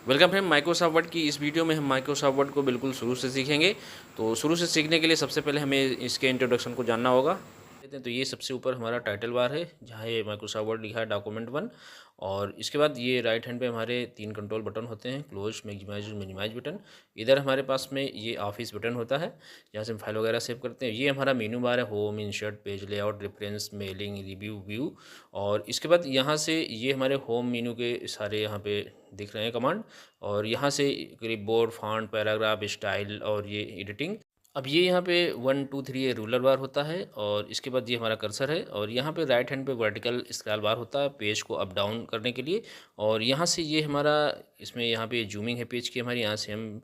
Welcome है Microsoft word की इस वीडियो में हम माइक्रोसॉफ्ट वर्ड को बिल्कुल शुरू से सीखेंगे। तो शुरू से सीखने के लिए सबसे पहले हमें इसके इंट्रोडक्शन को जानना होगा। कहते हैं तो ये सबसे ऊपर हमारा टाइटल बार है जहाँ ये माइक्रोसॉफ्ट वर्ड लिखा है डॉक्यूमेंट 1। और इसके बाद ये राइट हैंड पे हमारे 3 कंट्रोल बटन होते हैं, क्लोज, मैक्सिमाइज और मिनिमाइज बटन। इधर हमारे पास में ये ऑफिस बटन होता है जहाँ से हम फाइल वगैरह सेव करते हैं। ये हमारा मेनू बार है, home, insert, page layout, reference, mailing, review, view. और इसके बाद यहाँ से ये हमारे होम मेनू के सारे यहाँ पे दिख रहे हैं कमांड। और यहाँ से करीब बोर्ड, फॉन्ट, पैराग्राफ, स्टाइल और ये एडिटिंग। अब ये यहाँ पे 1 2 3 ये रूलर बार होता है और इसके बाद ये हमारा कर्सर है। और यहाँ पे राइट हैंड पे वर्टिकल स्क्रॉल बार होता है पेज को अप डाउन करने के लिए। और यहाँ से ये हमारा इसमें यहाँ पे जूमिंग है पेज की हमारी, यहाँ से हम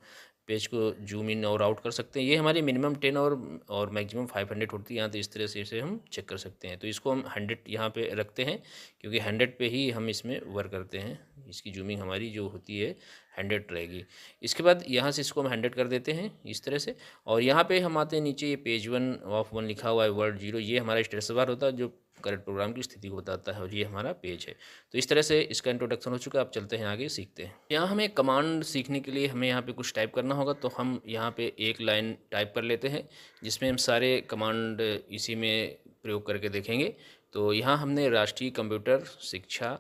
पेज को जूम इन और आउट कर सकते हैं। ये हमारी मिनिमम 10 और मैक्सिमम 500 होती है यहाँ, तो इस तरह से इसे हम चेक कर सकते हैं। तो इसको हम 100 यहाँ पे रखते हैं क्योंकि 100 पे ही हम इसमें वर्क करते हैं। इसकी जूमिंग हमारी जो होती है 100 रहेगी। इसके बाद यहाँ से इसको हम 100 कर देते हैं इस तरह से। और यहाँ पे हम आते हैं नीचे, ये पेज 1 ऑफ 1 लिखा हुआ है, वर्ड 0, ये हमारा स्टेटस बार होता है जो करेक्ट प्रोग्राम की स्थिति को बताता है और ये हमारा पेज है। तो इस तरह से इसका इंट्रोडक्शन हो चुका है। अब चलते हैं आगे, सीखते हैं। यहाँ हमें कमांड सीखने के लिए हमें यहाँ पे कुछ टाइप करना होगा, तो हम यहाँ पे एक लाइन टाइप कर लेते हैं जिसमें हम सारे कमांड इसी में प्रयोग करके देखेंगे। तो यहाँ हमने राष्ट्रीय कंप्यूटर शिक्षा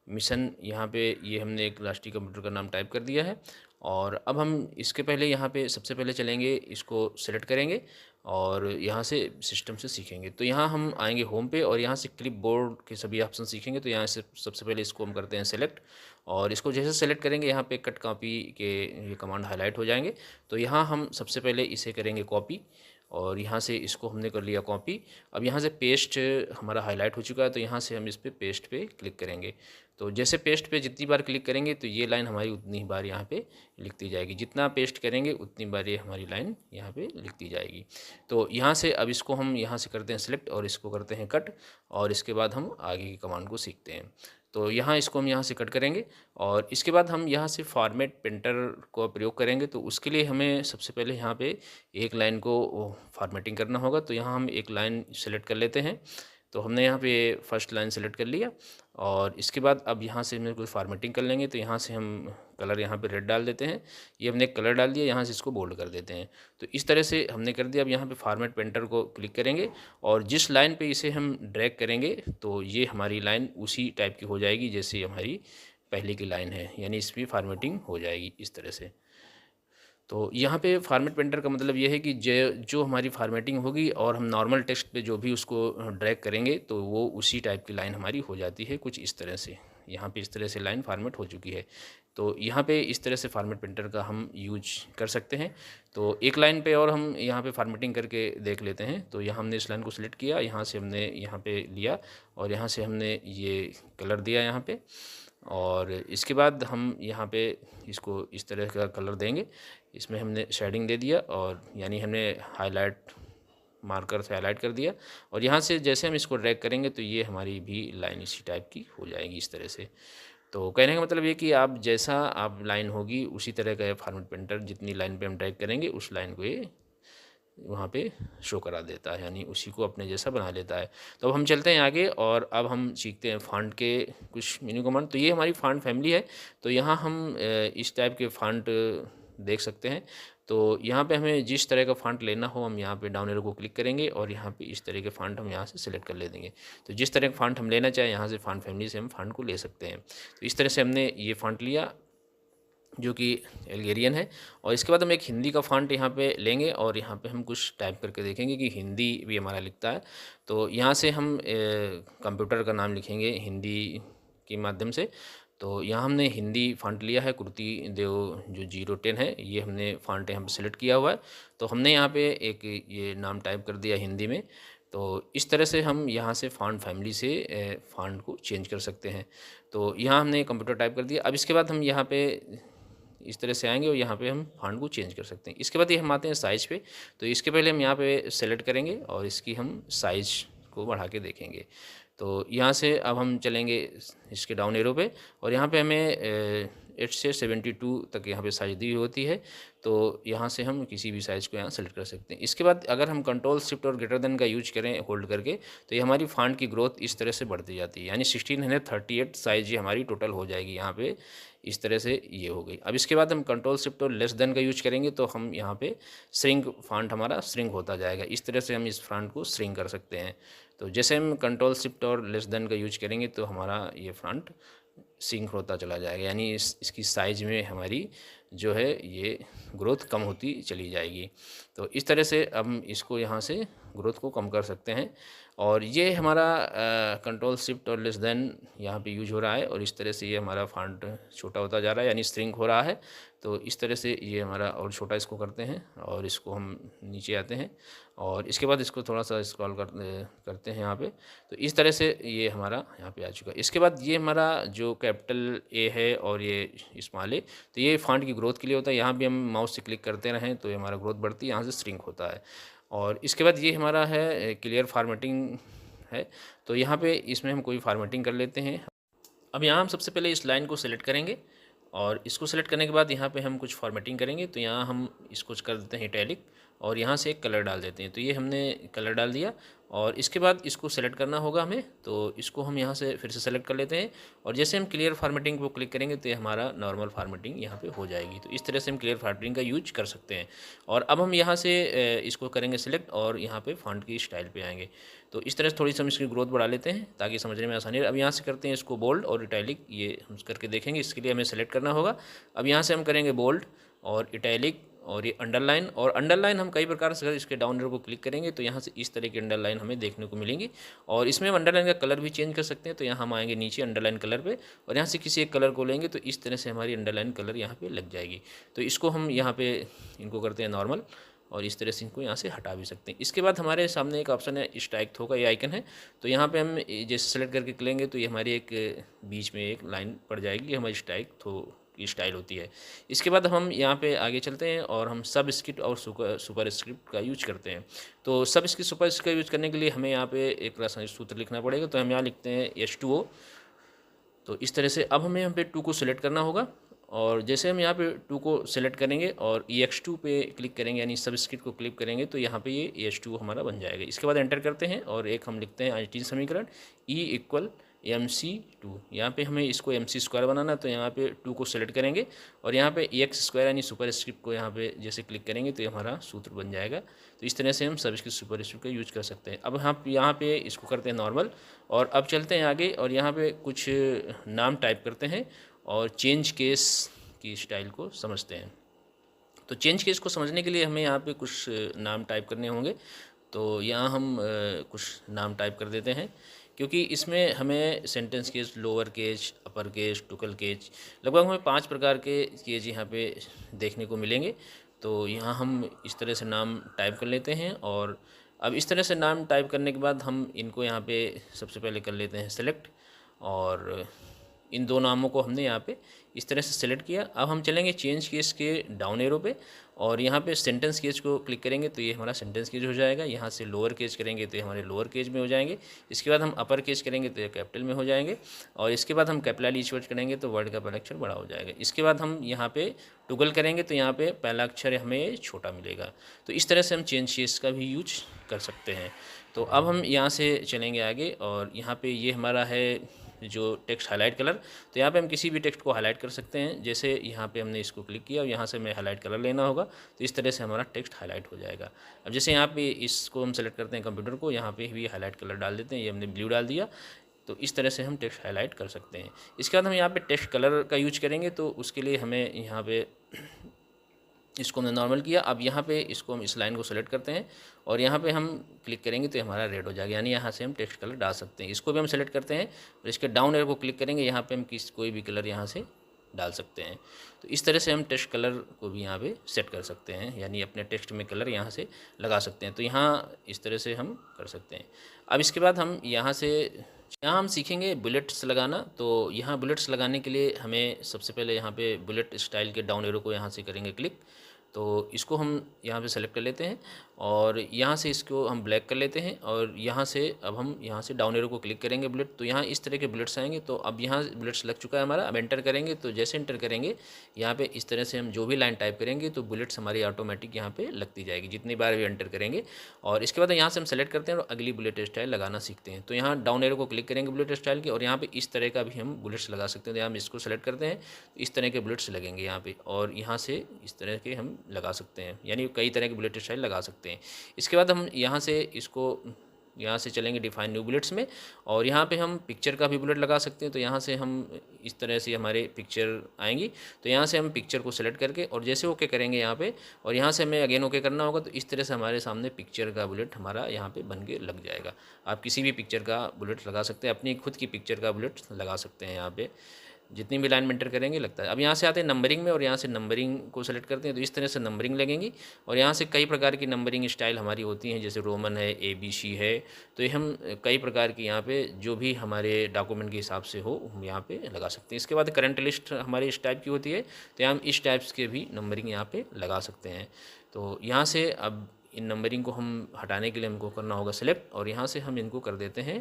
मिशन, यहाँ पे ये हमने एक राष्ट्रीय कंप्यूटर का नाम टाइप कर दिया है। और अब हम इसके पहले यहाँ पे सबसे पहले चलेंगे, इसको सेलेक्ट करेंगे और यहाँ से सिस्टम से सीखेंगे। तो यहाँ हम आएंगे होम पे और यहाँ से क्लिप बोर्ड के सभी ऑप्शन सीखेंगे। तो यहाँ से सबसे पहले इसको हम करते हैं सेलेक्ट। और इसको जैसे सेलेक्ट करेंगे यहाँ पे कट कॉपी के ये कमांड हाईलाइट हो जाएंगे। तो यहाँ हम सबसे पहले इसे करेंगे कॉपी और यहाँ से इसको हमने कर लिया कॉपी। अब यहाँ से पेस्ट हमारा हाईलाइट हो चुका है, तो यहाँ से हम इस पर पेस्ट पे क्लिक करेंगे। तो जैसे पेस्ट पे जितनी बार क्लिक करेंगे तो ये लाइन हमारी उतनी ही बार यहाँ पे लिखती जाएगी, जितना पेस्ट करेंगे उतनी बार ये हमारी लाइन यहाँ पे लिखती जाएगी। तो यहाँ से अब इसको हम यहाँ से करते हैं सेलेक्ट और इसको करते हैं कट और इसके बाद हम आगे की कमांड को सीखते हैं। तो यहाँ इसको हम यहाँ से कट करेंगे और इसके बाद हम यहाँ से फॉर्मेट पेंटर को प्रयोग करेंगे। तो उसके लिए हमें सबसे पहले यहाँ पे एक लाइन को फॉर्मेटिंग करना होगा। तो यहाँ हम एक लाइन सेलेक्ट कर लेते हैं। तो हमने यहाँ पे फर्स्ट लाइन सेलेक्ट कर लिया और इसके बाद अब यहाँ से हमें कोई फॉर्मेटिंग कर लेंगे। तो यहाँ से हम कलर यहाँ पे रेड डाल देते हैं, ये हमने कलर डाल दिया, यहाँ से इसको बोल्ड कर देते हैं। तो इस तरह से हमने कर दिया। अब यहाँ पे फॉर्मेट पेंटर को क्लिक करेंगे और जिस लाइन पे इसे हम ड्रैग करेंगे तो ये हमारी लाइन उसी टाइप की हो जाएगी जैसे हमारी पहले की लाइन है, यानी इस पर फॉर्मेटिंग हो जाएगी इस तरह से। तो यहाँ पे फॉर्मेट पेंटर का मतलब ये है कि जो हमारी फॉर्मेटिंग होगी और हम नॉर्मल टेक्स्ट पे जो भी उसको ड्रैग करेंगे तो वो उसी टाइप की लाइन हमारी हो जाती है कुछ इस तरह से। यहाँ पे इस तरह से लाइन फॉर्मेट हो चुकी है। तो यहाँ पे इस तरह से फॉर्मेट पेंटर का हम यूज कर सकते हैं। तो एक लाइन पे और हम यहाँ पे फॉर्मेटिंग करके देख लेते हैं। तो यहाँ हमने इस लाइन को सिलेक्ट किया, यहाँ से हमने यहाँ पे लिया और यहाँ से हमने ये कलर दिया यहाँ पे। और इसके बाद हम यहाँ पे इसको इस तरह का कलर देंगे। इसमें हमने शेडिंग दे दिया और यानी हमने हाईलाइट मार्कर से हाईलाइट कर दिया। और यहाँ से जैसे हम इसको ड्रैग करेंगे तो ये हमारी भी लाइन इसी टाइप की हो जाएगी इस तरह से। तो कहने का मतलब ये कि आप जैसा आप लाइन होगी उसी तरह का फॉर्मेट पेंटर जितनी लाइन पे हम ड्रैग करेंगे उस लाइन को ये वहाँ पे शो करा देता है, यानी उसी को अपने जैसा बना लेता है। तो अब हम चलते हैं आगे और अब हम सीखते हैं फ़ॉन्ट के कुछ मेनू कमांड। तो ये हमारी फ़ॉन्ट फैमिली है। तो यहाँ हम इस टाइप के फ़ॉन्ट देख सकते हैं। तो यहाँ पे हमें जिस तरह का फ़ॉन्ट लेना हो हम यहाँ पे डाउन एरो को क्लिक करेंगे और यहाँ पे इस तरह के फ़ॉन्ट हम यहाँ से सिलेक्ट कर ले देंगे। तो जिस तरह का फ़ॉन्ट हम लेना चाहें यहाँ से फ़ॉन्ट फैमिली से हम फ़ॉन्ट को ले सकते हैं। तो इस तरह से हमने ये फ़ॉन्ट लिया जो कि एल्गेरियन है। और इसके बाद हम एक हिंदी का फ़ॉन्ट यहाँ पे लेंगे और यहाँ पे हम कुछ टाइप करके देखेंगे कि हिंदी भी हमारा लिखता है। तो यहाँ से हम कंप्यूटर का नाम लिखेंगे हिंदी के माध्यम से। तो यहाँ हमने हिंदी फ़ॉन्ट लिया है, कुर्ती देव जो 010 है, ये हमने फ़ॉन्ट यहाँ पे सेलेक्ट किया हुआ है। तो हमने यहाँ पे एक ये नाम टाइप कर दिया हिंदी में। तो इस तरह से हम यहाँ से फ़ॉन्ट फैमिली से फ़ॉन्ट को चेंज कर सकते हैं। तो यहाँ हमने कंप्यूटर टाइप कर दिया। अब इसके बाद हम यहाँ पे इस तरह से आएंगे और यहाँ पे हम फ़ॉन्ट को चेंज कर सकते हैं। इसके बाद ये हम आते हैं साइज़ पे। तो इसके पहले हम यहाँ पे सेलेक्ट करेंगे और इसकी हम साइज़ को बढ़ा के देखेंगे। तो यहाँ से अब हम चलेंगे इसके डाउन एरो पे और यहाँ पे हमें 8 से 72 तक यहाँ पे साइज़ दी होती है। तो यहाँ से हम किसी भी साइज़ को यहाँ सेलेक्ट कर सकते हैं। इसके बाद अगर हम कंट्रोल शिफ्ट और ग्रेटर देन का यूज करें होल्ड करके, तो ये हमारी फ़ॉन्ट की ग्रोथ इस तरह से बढ़ती जाती है, यानी 1638 साइज़ ये हमारी टोटल हो जाएगी यहाँ पे। इस तरह से ये हो गई। अब इसके बाद हम कंट्रोल शिफ्ट और लेस देन का यूज करेंगे, तो हम यहाँ पे श्रिंक फ़ॉन्ट हमारा श्रिंक होता जाएगा। इस तरह से हम इस फ़ॉन्ट को श्रिंक कर सकते हैं। तो जैसे हम कंट्रोल शिफ्ट और लेस देन का यूज करेंगे, तो हमारा ये फ़ॉन्ट सिंक होता चला जाएगा, यानी इसकी साइज़ में हमारी जो है ये ग्रोथ कम होती चली जाएगी। तो इस तरह से हम इसको यहाँ से ग्रोथ को कम कर सकते हैं। और ये हमारा कंट्रोल शिफ्ट और लेस देन यहाँ पे यूज हो रहा है, और इस तरह से ये हमारा फ़ॉन्ट छोटा होता जा रहा है, यानी श्रिंक हो रहा है। तो इस तरह से ये हमारा और छोटा इसको करते हैं, और इसको हम नीचे आते हैं, और इसके बाद इसको थोड़ा सा स्क्रॉल करते हैं यहाँ पे। तो इस तरह से ये हमारा यहाँ पे आ चुका है। इसके बाद ये हमारा जो कैपिटल ए है और ये स्मॉल ए, तो ये फ़ॉन्ट की ग्रोथ के लिए होता है। यहाँ भी हम माउस से क्लिक करते रहें तो ये हमारा ग्रोथ बढ़ती है, यहाँ से श्रिंक होता है। और इसके बाद ये हमारा है क्लियर फॉर्मेटिंग है, तो यहाँ पे इसमें हम कोई फॉर्मेटिंग कर लेते हैं। अब यहाँ हम सबसे पहले इस लाइन को सिलेक्ट करेंगे, और इसको सेलेक्ट करने के बाद यहाँ पे हम कुछ फॉर्मेटिंग करेंगे। तो यहाँ हम इसको कर देते हैं इटैलिक, और यहाँ से एक कलर डाल देते हैं। तो ये हमने कलर डाल दिया, और इसके बाद इसको सेलेक्ट करना होगा हमें। तो इसको हम यहाँ से फिर से सेलेक्ट कर लेते हैं, और जैसे हम क्लियर फॉर्मेटिंग को क्लिक करेंगे तो ये हमारा नॉर्मल फॉर्मेटिंग यहाँ पे हो जाएगी। तो इस तरह से हम क्लियर फॉर्मेटिंग का यूज कर सकते हैं। और अब हम यहाँ से इसको करेंगे सिलेक्ट, और यहाँ पे फॉन्ट की स्टाइल पे आएंगे। तो इस तरह से थोड़ी सी हम इसकी ग्रोथ बढ़ा लेते हैं ताकि समझने में आसानी रहे। अब यहाँ से करते हैं इसको बोल्ड और इटैलिक, ये हम करके देखेंगे। इसके लिए हमें सेलेक्ट करना होगा। अब यहाँ से हम करेंगे बोल्ड और इटैलिक, और ये अंडरलाइन। और अंडरलाइन हम कई प्रकार से, इसके डाउन एरो को क्लिक करेंगे तो यहाँ से इस तरह की अंडरलाइन हमें देखने को मिलेंगी। और इसमें हम अंडरलाइन का कलर भी चेंज कर सकते हैं। तो यहाँ हम आएंगे नीचे अंडरलाइन कलर पे, और यहाँ से किसी एक कलर को लेंगे तो इस तरह से हमारी अंडरलाइन कलर यहाँ पे लग जाएगी। तो इसको हम यहाँ पे इनको करते हैं नॉर्मल, और इस तरह से इनको यहाँ से हटा भी सकते हैं। इसके बाद हमारे सामने एक ऑप्शन है स्ट्राइक थ्रो का, ये आइकन है। तो यहाँ पे हम जैसे सेलेक्ट करके लेंगे तो ये हमारी एक बीच में एक लाइन पड़ जाएगी, हमारी स्ट्राइक थ्रो की स्टाइल होती है। इसके बाद हम यहाँ पे आगे चलते हैं, और हम सब स्क्रिप्ट और सुपर स्क्रिप्ट का यूज करते हैं। तो सब स्क्रिप्ट सुपर स्क्रिप्ट का यूज करने के लिए हमें यहाँ पे एक रासायनिक सूत्र लिखना पड़ेगा। तो हम यहाँ लिखते हैं H2O। तो इस तरह से अब हमें यहाँ पे 2 को सिलेक्ट करना होगा, और जैसे हम यहाँ पे 2 को सिलेक्ट करेंगे और EX2 पे क्लिक करेंगे, यानी सब स्क्रिप्ट को क्लिक करेंगे, तो यहाँ पे ये H2 हमारा बन जाएगा। इसके बाद एंटर करते हैं, और एक हम लिखते हैं आइंस्टीन समीकरण E = MC2। यहाँ पे हमें इसको MC² बनाना, तो यहाँ पे 2 को सिलेक्ट करेंगे, और यहाँ पे EX² यानी सुपर स्क्रिप्ट को यहाँ पे जैसे क्लिक करेंगे तो ये हमारा सूत्र बन जाएगा। तो इस तरह से हम सब स्क्रिप्ट सुपर स्क्रिप्ट का यूज कर सकते हैं। अब हम यहाँ पे इसको करते हैं नॉर्मल, और अब चलते हैं आगे, और यहाँ पे कुछ नाम टाइप करते हैं, और चेंज केस की स्टाइल को समझते हैं। तो चेंज केस को समझने के लिए हमें यहाँ पे कुछ नाम टाइप करने होंगे। तो यहाँ हम कुछ नाम टाइप कर देते हैं, क्योंकि इसमें हमें sentence case, lower case, upper case, Tuchel case, लगभग हमें 5 प्रकार के केस यहाँ पे देखने को मिलेंगे। तो यहाँ हम इस तरह से नाम टाइप कर लेते हैं, और अब इस तरह से नाम टाइप करने के बाद हम इनको यहाँ पे सबसे पहले कर लेते हैं सेलेक्ट, और इन 2 नामों को हमने यहाँ पे इस तरह से सेलेक्ट किया। अब हम चलेंगे चेंज केस के डाउन एरो पे, और यहाँ पे सेंटेंस केस को क्लिक करेंगे तो ये हमारा सेंटेंस केस हो जाएगा। यहाँ से लोअर केस करेंगे तो ये हमारे लोअर केस में हो जाएंगे। इसके बाद हम अपर केस करेंगे तो ये कैपिटल में हो जाएंगे, और इसके बाद हम कैपिटल ईच वर्ड करेंगे तो वर्ड का पहला अक्षर बड़ा हो जाएगा। इसके बाद हम यहाँ पे टुगल करेंगे तो यहाँ पे पहला अक्षर हमें छोटा मिलेगा। तो इस तरह से हम चेंज केस का भी यूज कर सकते हैं। तो अब हम यहाँ से चलेंगे आगे, और यहाँ पे ये हमारा है जो टेक्स्ट हाईलाइट कलर। तो यहाँ पे हम किसी भी टेक्स्ट को हाईलाइट कर सकते हैं। जैसे यहाँ पे हमने इसको क्लिक किया और यहाँ से हमें हाईलाइट कलर लेना होगा, तो इस तरह से हमारा टेक्स्ट हाईलाइट हो जाएगा। अब जैसे यहाँ पे इसको हम सेलेक्ट करते हैं कंप्यूटर को, यहाँ पे भी हाईलाइट कलर डाल देते हैं, ये हमने ब्लू डाल दिया। तो इस तरह से हम टेक्स्ट हाईलाइट कर सकते हैं। इसके बाद हम यहाँ पे टेक्स्ट कलर का यूज करेंगे, तो उसके लिए हमें यहाँ पे इसको हमने नॉर्मल किया। अब यहाँ पे इसको हम इस लाइन को सेलेक्ट करते हैं, और यहाँ पे हम क्लिक करेंगे तो हमारा रेड हो जाएगा, यानी यहाँ से हम टेक्स्ट कलर डाल सकते हैं। इसको भी हम सेलेक्ट करते हैं, और इसके डाउन एरो को क्लिक करेंगे, यहाँ पे हम कोई भी कलर यहाँ से डाल सकते हैं। तो इस तरह से हम टेक्स्ट कलर को भी यहाँ पे सेट कर सकते हैं, यानी अपने टेक्स्ट में कलर यहाँ से लगा सकते हैं। तो यहाँ इस तरह से हम कर सकते हैं। अब इसके बाद हम यहाँ हम सीखेंगे बुलेट्स लगाना। तो यहाँ बुलेट्स लगाने के लिए हमें सबसे पहले यहाँ पे बुलेट स्टाइल के डाउन एरो को यहाँ से करेंगे क्लिक। तो इसको हम यहाँ पे सेलेक्ट कर लेते हैं और यहाँ से इसको हम ब्लैक कर लेते हैं और यहाँ से अब हम यहाँ से डाउन एरो को क्लिक करेंगे बुलेट, तो यहाँ इस तरह के बुलेट्स आएंगे। तो अब यहाँ बुलेट्स लग चुका है हमारा। अब एंटर करेंगे तो जैसे एंटर करेंगे यहाँ पे इस तरह से हम जो भी लाइन टाइप करेंगे तो बुलेट्स हमारी ऑटोमेटिक यहाँ पे लगती जाएगी जितनी बार भी एंटर करेंगे। और इसके बाद यहाँ से हम सेलेक्ट करते हैं और अगली बुलेट स्टाइल लगाना सीखते हैं। तो यहाँ डाउन एरो को क्लिक करेंगे बुलेट स्टाइल की और यहाँ पे इस तरह का भी हम बुलेट्स लगा सकते हैं। तो यहाँ हम इसको सेलेक्ट करते हैं, इस तरह के बुलेट्स लगेंगे यहाँ पे और यहाँ से इस तरह के हम लगा सकते हैं, यानी कई तरह के बुलेट स्टाइल लगा सकते हैं। इसके बाद हम यहाँ से इसको यहाँ से चलेंगे डिफाइन न्यू बुलेट्स में और यहाँ पे हम पिक्चर का भी बुलेट लगा सकते हैं। तो यहाँ से हम इस तरह से हमारे पिक्चर आएंगी, तो यहाँ से हम पिक्चर को सेलेक्ट करके और जैसे ओके करेंगे यहाँ पे और यहाँ से हमें अगेन ओके करना होगा। तो इस तरह से हमारे सामने पिक्चर का बुलेट हमारा यहाँ पे बन के लग जाएगा। आप किसी भी पिक्चर का बुलेट लगा सकते हैं, अपनी खुद की पिक्चर का बुलेट लगा सकते हैं। यहाँ पे जितनी भी लाइन में एंटर करेंगे लगता है। अब यहाँ से आते हैं नंबरिंग में और यहाँ से नंबरिंग को सेलेक्ट करते हैं। तो इस तरह से नंबरिंग लगेंगी और यहाँ से कई प्रकार की नंबरिंग स्टाइल हमारी होती हैं, जैसे रोमन है, ABC है। तो ये हम कई प्रकार की यहाँ पे जो भी हमारे डॉक्यूमेंट के हिसाब से हो हम यहाँ पे लगा सकते हैं। इसके बाद करंट लिस्ट हमारी इस टाइप की होती है, तो यहाँ हम इस टाइप्स के भी नंबरिंग यहाँ पे लगा सकते हैं। तो यहाँ से अब इन नंबरिंग को हम हटाने के लिए हमको करना होगा सिलेक्ट और यहाँ से हम इनको कर देते हैं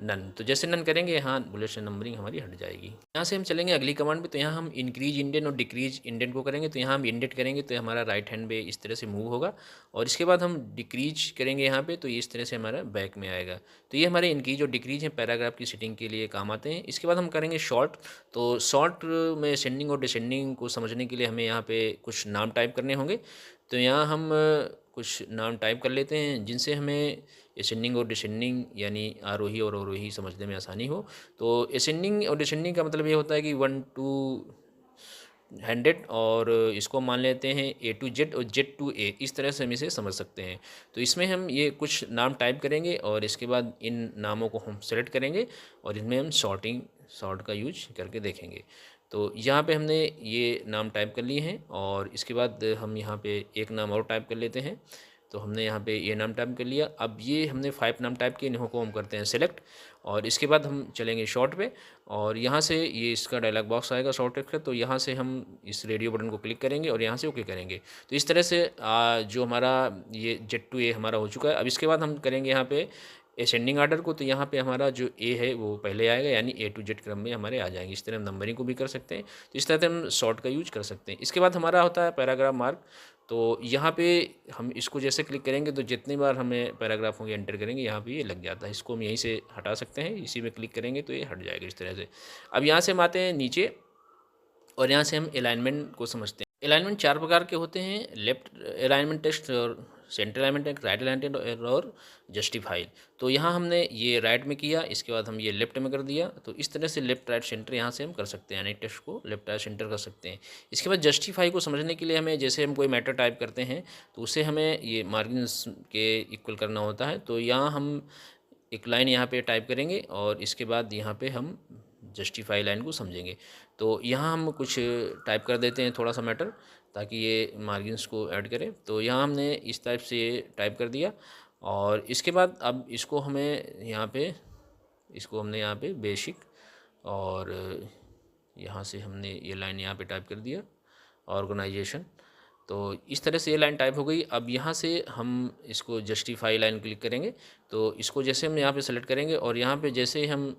नन। तो जैसे नन करेंगे यहाँ बुलेट से नंबरिंग हमारी हट जाएगी। यहाँ से हम चलेंगे अगली कमांड पे। तो यहाँ हम इंक्रीज इंडेंट और डिक्रीज इंडेंट को करेंगे। तो यहाँ हम इंडेंट करेंगे तो हमारा राइट हैंड पे इस तरह से मूव होगा और इसके बाद हम डिक्रीज करेंगे यहाँ पे तो इस तरह से हमारा बैक में आएगा। तो ये हमारे इंक्रीज और डिक्रीज हैं, पैराग्राफ की सेटिंग के लिए काम आते हैं। इसके बाद हम करेंगे शॉर्ट। तो शॉर्ट में सेंडिंग और डिसेंडिंग को समझने के लिए हमें यहाँ पे कुछ नाम टाइप करने होंगे। तो यहाँ हम कुछ नाम टाइप कर लेते हैं जिनसे हमें असेंडिंग और डिसेंडिंग यानी आरोही और अवरोही समझने में आसानी हो। तो असेंडिंग और डिसेंडिंग का मतलब ये होता है कि 1 to 100 और इसको मान लेते हैं A to Z और Z to A, इस तरह से हम इसे समझ सकते हैं। तो इसमें हम ये कुछ नाम टाइप करेंगे और इसके बाद इन नामों को हम सेलेक्ट करेंगे और इनमें हम शॉर्ट का यूज करके देखेंगे। तो यहाँ पे हमने ये नाम टाइप कर लिए हैं और इसके बाद हम यहाँ पे एक नाम और टाइप कर लेते हैं। तो हमने यहाँ पे ये नाम टाइप कर लिया। अब ये हमने 5 नाम टाइप किए, इन्हों को हम करते हैं सेलेक्ट और इसके बाद हम चलेंगे शॉर्ट पे और यहाँ से ये इसका डायलॉग बॉक्स आएगा शॉर्ट का। तो यहाँ से हम इस रेडियो बटन को क्लिक करेंगे और यहाँ से ओके करेंगे। तो इस तरह से जो हमारा ये Z to A हमारा हो चुका है। अब इसके बाद हम करेंगे यहाँ पे असेंडिंग आर्डर को। तो यहाँ पे हमारा जो A है वो पहले आएगा, यानी A to Z क्रम में हमारे आ जाएंगे। इस तरह हम नंबरिंग को भी कर सकते हैं। तो इस तरह से हम शॉर्ट का यूज कर सकते हैं। इसके बाद हमारा होता है पैराग्राफ मार्क। तो यहाँ पे हम इसको जैसे क्लिक करेंगे तो जितनी बार हमें पैराग्राफ होंगे एंटर करेंगे यहाँ पे ये लग जाता है। इसको हम यहीं से हटा सकते हैं, इसी में क्लिक करेंगे तो ये हट जाएगा इस तरह से। अब यहाँ से हम आते हैं नीचे और यहाँ से हम अलाइनमेंट को समझते हैं। अलाइनमेंट 4 प्रकार के होते हैं, लेफ्ट अलाइनमेंट टेक्स्ट और सेंटर अलाइनमेंट, राइट अलाइनमेंट और जस्टिफाई। तो यहाँ हमने ये राइट में किया, इसके बाद हम ये लेफ्ट में कर दिया। तो इस तरह से लेफ्ट राइट सेंटर यहाँ से हम कर सकते हैं, यानी टेक्स्ट को लेफ्ट राइट सेंटर कर सकते हैं। इसके बाद जस्टिफाई को समझने के लिए हमें, जैसे हम कोई मैटर टाइप करते हैं तो उसे हमें ये मार्जिन्स के इक्वल करना होता है। तो यहाँ हम एक लाइन यहाँ पे टाइप करेंगे और इसके बाद यहाँ पे हम जस्टिफाई लाइन को समझेंगे। तो यहाँ हम कुछ टाइप कर देते हैं थोड़ा सा मैटर, ताकि ये मार्जिन्स को ऐड करें। तो यहाँ हमने इस टाइप से टाइप कर दिया और इसके बाद अब इसको हमें यहाँ पे यहाँ पे बेसिक और यहाँ से हमने ये लाइन यहाँ पे टाइप कर दिया ऑर्गेनाइजेशन। तो इस तरह से ये लाइन टाइप हो गई। अब यहाँ से हम इसको जस्टिफाई लाइन क्लिक करेंगे। तो इसको जैसे हम यहाँ पे सेलेक्ट करेंगे और यहाँ पे जैसे हम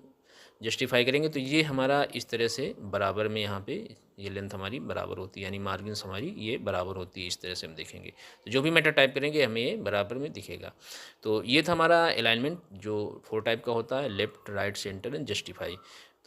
जस्टिफाई करेंगे तो ये हमारा इस तरह से बराबर में यहाँ पे ये लेंथ हमारी बराबर होती है, यानी मार्जिन्स हमारी ये बराबर होती है। इस तरह से हम देखेंगे तो जो भी मैटर टाइप करेंगे हमें ये बराबर में दिखेगा। तो ये था हमारा अलाइनमेंट जो 4 टाइप का होता है, left right centre and justify.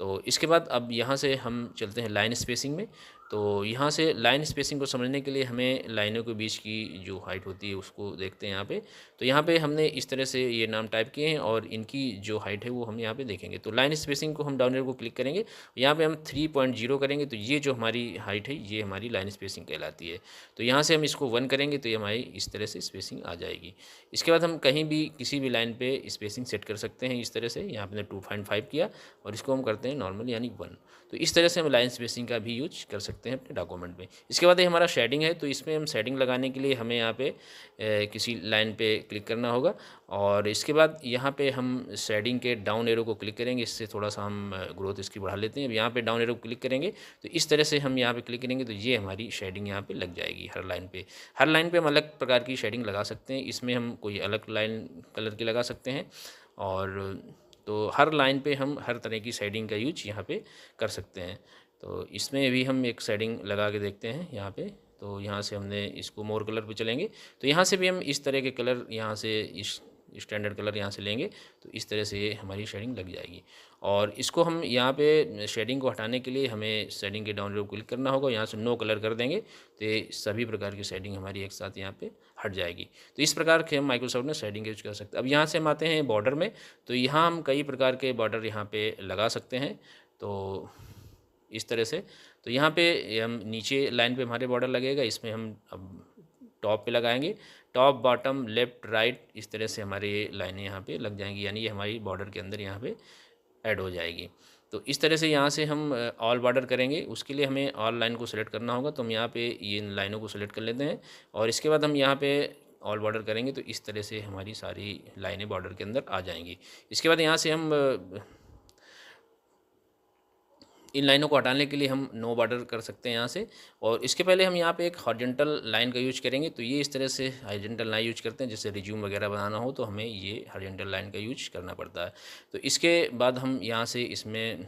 तो इसके बाद अब यहाँ से हम चलते हैं लाइन स्पेसिंग में। तो यहाँ से लाइन स्पेसिंग को समझने के लिए हमें लाइनों के बीच की जो हाइट होती है उसको देखते हैं यहाँ पे। तो यहाँ पे हमने इस तरह से ये नाम टाइप किए हैं और इनकी जो हाइट है वो हम यहाँ पे देखेंगे। तो लाइन स्पेसिंग को हम डाउन एरो को क्लिक करेंगे, यहाँ पे हम 3.0 करेंगे तो ये जो हमारी हाइट है ये हमारी लाइन स्पेसिंग कहलाती है। तो यहाँ से हम इसको 1 करेंगे तो ये हमारी इस तरह से स्पेसिंग आ जाएगी। इसके बाद हम कहीं भी किसी भी लाइन पर स्पेसिंग सेट कर सकते हैं इस तरह से। यहाँ पे 2.5 किया और इसको हम करते हैं नॉर्मल यानी 1। तो तो इस तरह से हम लाइन स्पेसिंग का भी यूज कर सकते हैं अपने डॉक्यूमेंट में। इसके बाद ये हमारा शेडिंग है, तो इसमें हम शेडिंग लगाने के लिए हमें यहाँ पे किसी लाइन पे क्लिक करना होगा और इसके बाद यहाँ पे हम शेडिंग के डाउन एरो को क्लिक करेंगे। इससे थोड़ा सा हम ग्रोथ इसकी बढ़ा लेते हैं। अब यहाँ पे डाउन एरो को क्लिक करेंगे तो इस तरह से हम यहाँ पे क्लिक करेंगे तो ये हमारी शेडिंग यहाँ पे लग जाएगी हर लाइन पे। हर लाइन पे हम अलग प्रकार की शेडिंग लगा सकते हैं। इसमें हम कोई अलग लाइन कलर की लगा सकते हैं और तो हर लाइन पे हम हर तरह की शेडिंग का यूज यहाँ पे कर सकते हैं। तो इसमें भी हम एक शेडिंग लगा के देखते हैं यहाँ पे। तो यहाँ से हमने इसको मोर कलर पे चलेंगे तो यहाँ से भी हम इस तरह के कलर यहाँ से इस स्टैंडर्ड कलर यहाँ से लेंगे तो इस तरह से ये हमारी शेडिंग लग जाएगी। और इसको हम यहाँ पे शेडिंग को हटाने के लिए हमें शेडिंग के डाउन एरो क्लिक करना होगा, यहाँ से नो कलर कर देंगे तो ये सभी प्रकार की शेडिंग हमारी एक साथ यहाँ पे हट जाएगी। तो इस प्रकार के हम माइक्रोसॉफ्ट में शेडिंग यूज कर सकते हैं। अब यहाँ से हम आते हैं बॉर्डर में, तो यहाँ हम कई प्रकार के बॉर्डर यहाँ पे लगा सकते हैं। तो इस तरह से तो यहाँ पे हम नीचे लाइन पे हमारे बॉर्डर लगेगा, इसमें हम अब टॉप पे लगाएंगे, टॉप बॉटम लेफ्ट राइट इस तरह से हमारे ये लाइनें यहाँ पे लग जाएंगी, यानी ये हमारी बॉर्डर के अंदर यहाँ पे ऐड हो जाएगी। तो इस तरह से यहाँ से हम ऑल बॉर्डर करेंगे, उसके लिए हमें ऑल लाइन को सिलेक्ट करना होगा। तो हम यहाँ पे ये लाइनों को सिलेक्ट कर लेते हैं और इसके बाद हम यहाँ पे ऑल बॉर्डर करेंगे तो इस तरह से हमारी सारी लाइनें बॉर्डर के अंदर आ जाएंगी। इसके बाद यहाँ से हम इन लाइनों को हटाने के लिए हम नो बॉर्डर कर सकते हैं यहाँ से। और इसके पहले हम यहाँ पे एक हॉरिजॉन्टल लाइन का यूज करेंगे। तो ये इस तरह से हॉरिजॉन्टल लाइन यूज करते हैं, जैसे रिज्यूम वगैरह बनाना हो तो हमें ये हॉरिजॉन्टल लाइन का यूज करना पड़ता है। तो इसके बाद हम यहाँ से इसमें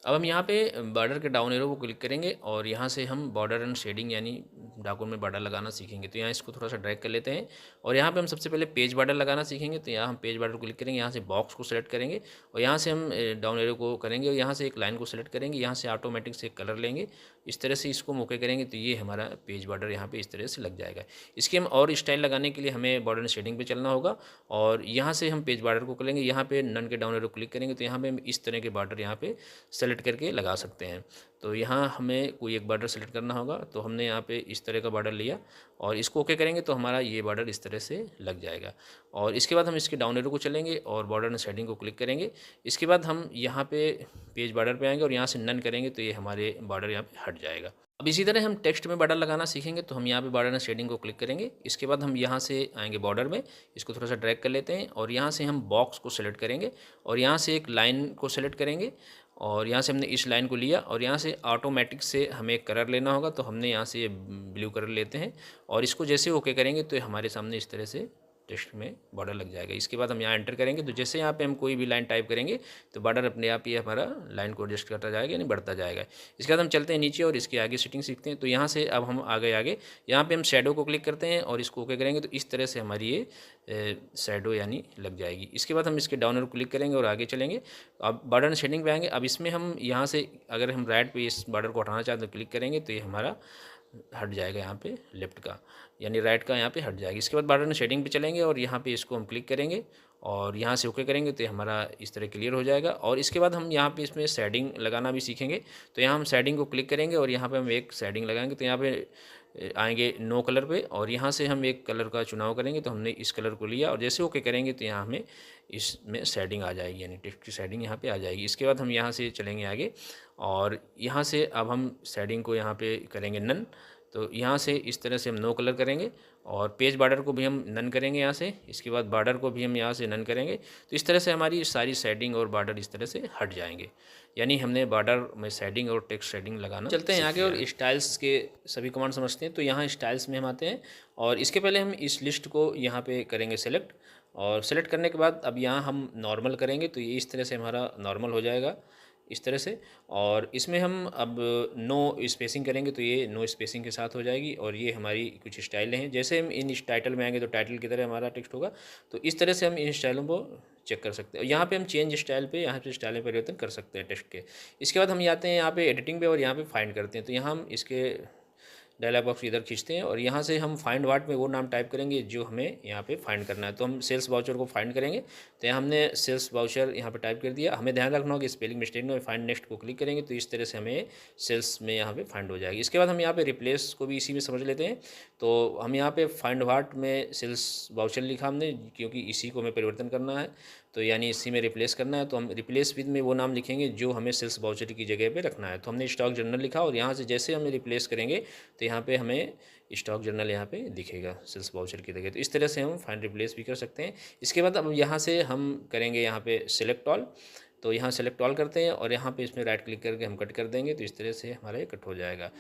अब हम यहाँ पे बॉर्डर के डाउन एरो को क्लिक करेंगे और यहाँ से हम बॉर्डर एंड शेडिंग यानी डॉक्यूमेंट में बॉर्डर लगाना सीखेंगे। तो यहाँ इसको थोड़ा सा ड्रैग कर लेते हैं और यहाँ पे हम सबसे पहले पेज बॉर्डर लगाना सीखेंगे। तो यहाँ हम पेज बॉर्डर को क्लिक करेंगे, यहाँ से बॉक्स को सेलेक्ट करेंगे और यहाँ से हम डाउन एरो को करेंगे और यहाँ से एक लाइन को सेलेक्ट करेंगे, यहाँ से ऑटोमेटिक से कलर लेंगे, इस तरह से इसको मोके करेंगे तो ये हमारा पेज बॉर्डर यहाँ पे इस तरह से लग जाएगा। इसके हम और स्टाइल लगाने के लिए हमें बॉर्डर एंड शेडिंग पे चलना होगा और यहाँ से हम पेज बॉर्डर को करेंगे, यहाँ पे नन के डाउन एरो क्लिक करेंगे तो यहाँ पे हम इस तरह के बॉर्डर यहाँ पे सेलेक्ट करके लगा सकते हैं। तो यहाँ हमें कोई एक बॉर्डर सेलेक्ट करना होगा, तो हमने यहाँ पे इस तरह का बॉर्डर लिया और इसको ओके करेंगे तो हमारा ये बॉर्डर इस तरह से लग जाएगा। और इसके बाद हम इसके डाउन एरो को चलेंगे और बॉर्डर एंड शेडिंग को क्लिक करेंगे। इसके बाद हम यहाँ पे पेज बॉर्डर पे आएंगे और यहाँ से नन करेंगे तो ये हमारे बॉर्डर यहाँ पे हट जाएगा। अब इसी तरह हम टेक्स्ट में बॉर्डर लगाना सीखेंगे। तो हम यहाँ पे बॉर्डर एंड शेडिंग को क्लिक करेंगे। इसके बाद हम यहाँ से आएंगे बॉर्डर में, इसको थोड़ा सा ड्रैग कर लेते हैं और यहाँ से हम बॉक्स को सेलेक्ट करेंगे और यहाँ से एक लाइन को सेलेक्ट करेंगे और यहाँ से हमने इस लाइन को लिया और यहाँ से ऑटोमेटिक से हमें एक कलर लेना होगा। तो हमने यहाँ से ब्लू कलर लेते हैं और इसको जैसे ओके करेंगे तो हमारे सामने इस तरह से टेक्स्ट में बॉर्डर लग जाएगा। इसके बाद हम यहाँ एंटर करेंगे तो जैसे यहाँ पे हम कोई भी लाइन टाइप करेंगे तो बॉर्डर अपने आप ही हमारा लाइन को एडजस्ट करता जाएगा, यानी बढ़ता जाएगा। इसके बाद हम चलते हैं नीचे और इसके आगे सेटिंग सीखते हैं। तो यहाँ से अब हम आगे यहाँ पे हम शेडो को क्लिक करते हैं और इसको ओके करेंगे तो इस तरह से हमारी ये शेडो यानी लग जाएगी। इसके बाद हम इसके डाउन एरो क्लिक करेंगे और आगे चलेंगे। अब बॉर्डर एंड शेडिंग पे आएंगे। अब इसमें हम यहाँ से अगर हम राइट पे इस बॉर्डर को हटाना चाहते हैं तो क्लिक करेंगे तो ये हमारा हट जाएगा, यहाँ पे लेफ्ट का यानी राइट का यहाँ पे हट जाएगा। इसके बाद बॉर्डर एंड शेडिंग पे चलेंगे और यहाँ पे इसको हम क्लिक करेंगे और यहाँ से ओके करेंगे तो हमारा इस तरह क्लियर हो जाएगा। और इसके बाद हम यहाँ पे इसमें शेडिंग लगाना भी सीखेंगे। तो यहाँ हम शेडिंग को क्लिक करेंगे और यहाँ पे हम एक शेडिंग लगाएंगे। तो यहाँ पे आएंगे नो कलर पे और यहाँ से हम एक कलर का चुनाव करेंगे। तो हमने इस कलर को लिया और जैसे ओके करेंगे तो यहाँ हमें इसमें शेडिंग आ जाएगी, यानी टेक्स्ट की शेडिंग यहाँ पे आ जाएगी। इसके बाद हम यहाँ से चलेंगे आगे और यहाँ से अब हम शेडिंग को यहाँ पे करेंगे नन। तो यहाँ से इस तरह से हम नो कलर करेंगे और पेज बॉर्डर को भी हम नन करेंगे यहाँ से। इसके बाद बॉर्डर को भी हम यहाँ से नन करेंगे। तो इस तरह से हमारी सारी शेडिंग और बॉर्डर इस तरह से हट जाएंगे, यानी हमने बॉर्डर में शेडिंग और टेक्स्ट शेडिंग लगाना। चलते हैं आगे और स्टाइल्स के सभी कमांड समझते हैं। तो यहाँ स्टाइल्स में हम आते हैं और इसके पहले हम इस लिस्ट को यहाँ पे करेंगे सेलेक्ट और सेलेक्ट करने के बाद अब यहाँ हम नॉर्मल करेंगे। तो ये इस तरह से हमारा नॉर्मल हो जाएगा इस तरह से। और इसमें हम अब नो स्पेसिंग करेंगे तो ये नो स्पेसिंग के साथ हो जाएगी। और ये हमारी कुछ स्टाइलें हैं, जैसे हम इन टाइटल में आएंगे तो टाइटल की तरह हमारा टेक्स्ट होगा। तो इस तरह से हम इन स्टाइलों को चेक कर सकते हैं। यहाँ पे हम चेंज स्टाइल पे यहाँ पे स्टाइल में परिवर्तन कर सकते हैं टेक्स्ट के। इसके बाद हम आते हैं यहाँ पे एडिटिंग पे और यहाँ पे फाइंड करते हैं। तो यहाँ हम इसके डायलॉग बॉक्स इधर खींचते हैं और यहाँ से हम फाइंड वाट में वो नाम टाइप करेंगे जो हमें यहाँ पे फाइंड करना है। तो हम सेल्स वाउचर को फाइंड करेंगे, तो यहाँ हमने सेल्स वाउचर यहाँ पे टाइप कर दिया। हमें ध्यान रखना होगा कि स्पेलिंग मिस्टेक में फाइंड नेक्स्ट को क्लिक करेंगे तो इस तरह से हमें सेल्स में यहाँ पे फाइंड हो जाएगी। इसके बाद हम यहाँ पे रिप्लेस को भी इसी में समझ लेते हैं। तो हम यहाँ पे फाइंड वाट में सेल्स वाउचर लिखा हमने, क्योंकि इसी को हमें परिवर्तन करना है, तो यानी इसी में रिप्लेस करना है। तो हम रिप्लेस विद में वो नाम लिखेंगे जो हमें सेल्स वाउचर की जगह पे रखना है। तो हमने स्टॉक जर्नल लिखा और यहाँ से जैसे हमें रिप्लेस करेंगे तो यहाँ पे हमें स्टॉक जर्नल यहाँ पे दिखेगा सेल्स वाउचर की जगह। तो इस तरह से हम फाइंड रिप्लेस भी कर सकते हैं। इसके बाद अब यहाँ से हम करेंगे यहाँ पे सेलेक्ट ऑल। तो यहाँ सेलेक्ट ऑल करते हैं और यहाँ पे इसमें राइट क्लिक करके हम कट कर देंगे, तो इस तरह से हमारा ये कट हो जाएगा।